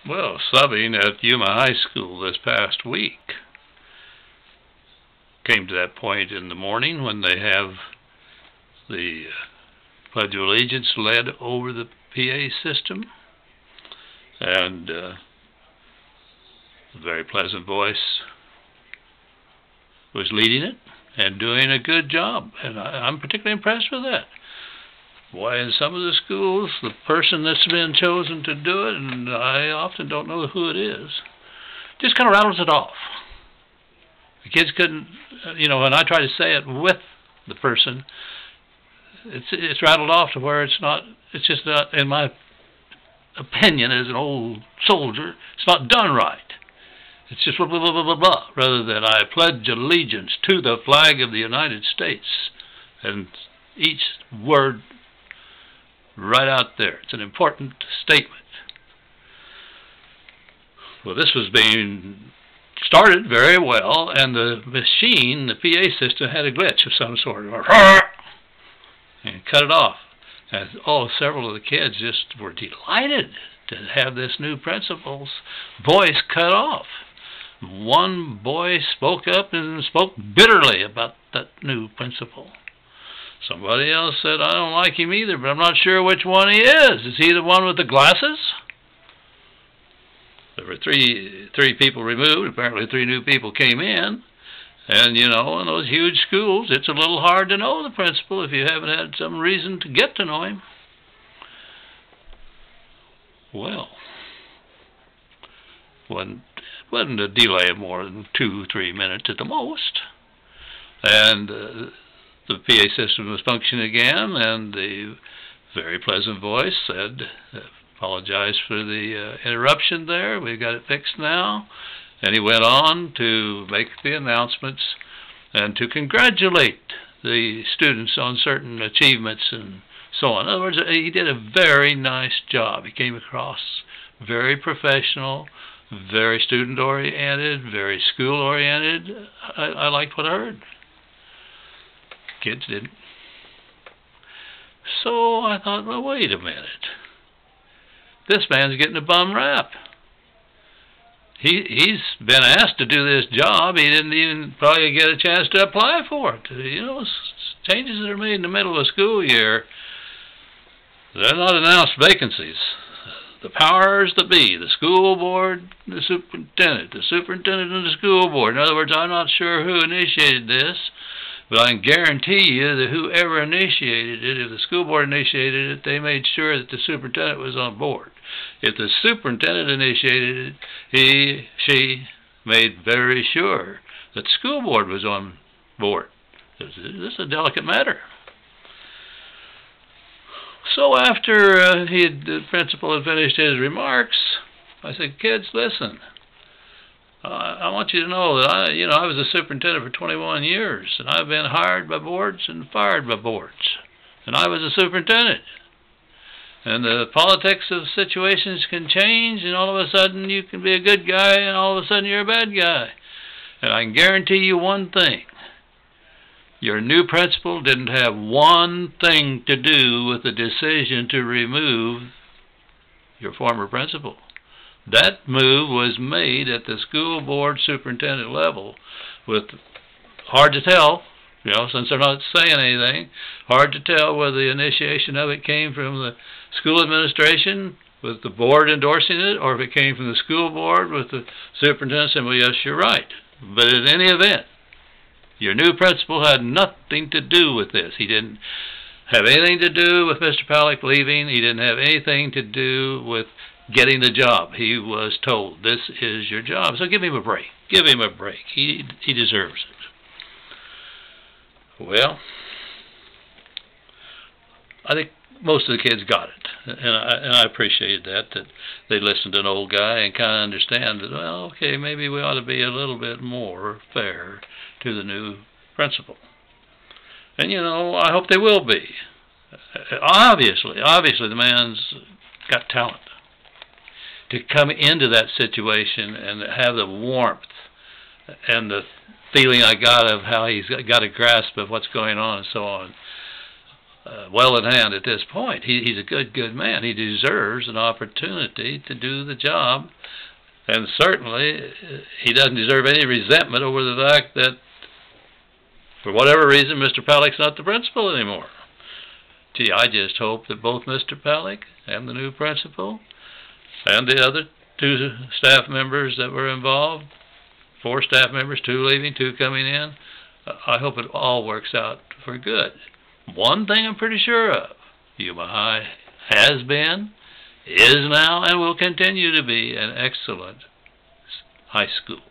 Well, subbing at YUMA High School this past week. Came to that point in the morning when they have the Pledge of Allegiance led over the PA system. And a very pleasant voice was leading it and doing a good job. And I'm particularly impressed with that. Why, in some of the schools, the person that's been chosen to do it, and I often don't know who it is, just kind of rattles it off. The kids couldn't, when I try to say it with the person, it's rattled off to where it's just not, in my opinion as an old soldier, it's not done right. It's just blah, blah, blah, blah, blah, blah, rather than I pledge allegiance to the flag of the United States. And each word right out there. It's an important statement. Well, this was being started very well, and the machine, the PA system, had a glitch of some sort. And cut it off. And, several of the kids just were delighted to have this new principal's voice cut off. One boy spoke up and spoke bitterly about that new principal. Somebody else said, I don't like him either, but I'm not sure which one he is. Is he the one with the glasses? There were three people removed. Apparently 3 new people came in. And, in those huge schools, it's a little hard to know the principal if you haven't had some reason to get to know him. Well, wasn't a delay of more than 2-3 minutes at the most. And the PA system was functioning again, and the very pleasant voice said, apologize for the interruption there. We've got it fixed now. And he went on to make the announcements and to congratulate the students on certain achievements and so on. In other words, he did a very nice job. He came across very professional, very student-oriented, very school-oriented. I liked what I heard. Kids didn't. So I thought, well, wait a minute. This man's getting a bum rap. He's been asked to do this job. He didn't even probably get a chance to apply for it. Changes that are made in the middle of a school year, they're not announced vacancies. The powers that be, the school board, the superintendent and the school board. In other words, I'm not sure who initiated this, but I can guarantee you that whoever initiated it, if the school board initiated it, they made sure that the superintendent was on board. If the superintendent initiated it, she made very sure that the school board was on board. This is a delicate matter. So after the principal had finished his remarks, I said, kids, listen. I want you to know that I was a superintendent for 21 years, and I've been hired by boards and fired by boards. And I was a superintendent. And the politics of situations can change, and all of a sudden you can be a good guy, and all of a sudden you're a bad guy. And I can guarantee you one thing. Your new principal didn't have one thing to do with the decision to remove your former principal. That move was made at the school board superintendent level with, hard to tell, since they're not saying anything, hard to tell whether the initiation of it came from the school administration with the board endorsing it, or if it came from the school board with the superintendent saying, well, yes, you're right. But in any event, your new principal had nothing to do with this. He didn't have anything to do with Mr. Pollack leaving. He didn't have anything to do with getting the job. He was told, this is your job. So give him a break. Give him a break. He deserves it. Well, I think most of the kids got it. And I appreciated that they listened to an old guy and kind of understand that, well, okay, maybe we ought to be a little bit more fair to the new principal. And, I hope they will be. Obviously, the man's got talent. To come into that situation and have the warmth and the feeling I got of how he's got a grasp of what's going on and so on. well in hand at this point. He's a good man. He deserves an opportunity to do the job, and certainly he doesn't deserve any resentment over the fact that, for whatever reason, Mr. Palick's not the principal anymore. Gee, I just hope that both Mr. Palick and the new principal and the other 2 staff members that were involved, 4 staff members, 2 leaving, 2 coming in, I hope it all works out for good. One thing I'm pretty sure of, YUMA High has been, is now, and will continue to be an excellent high school.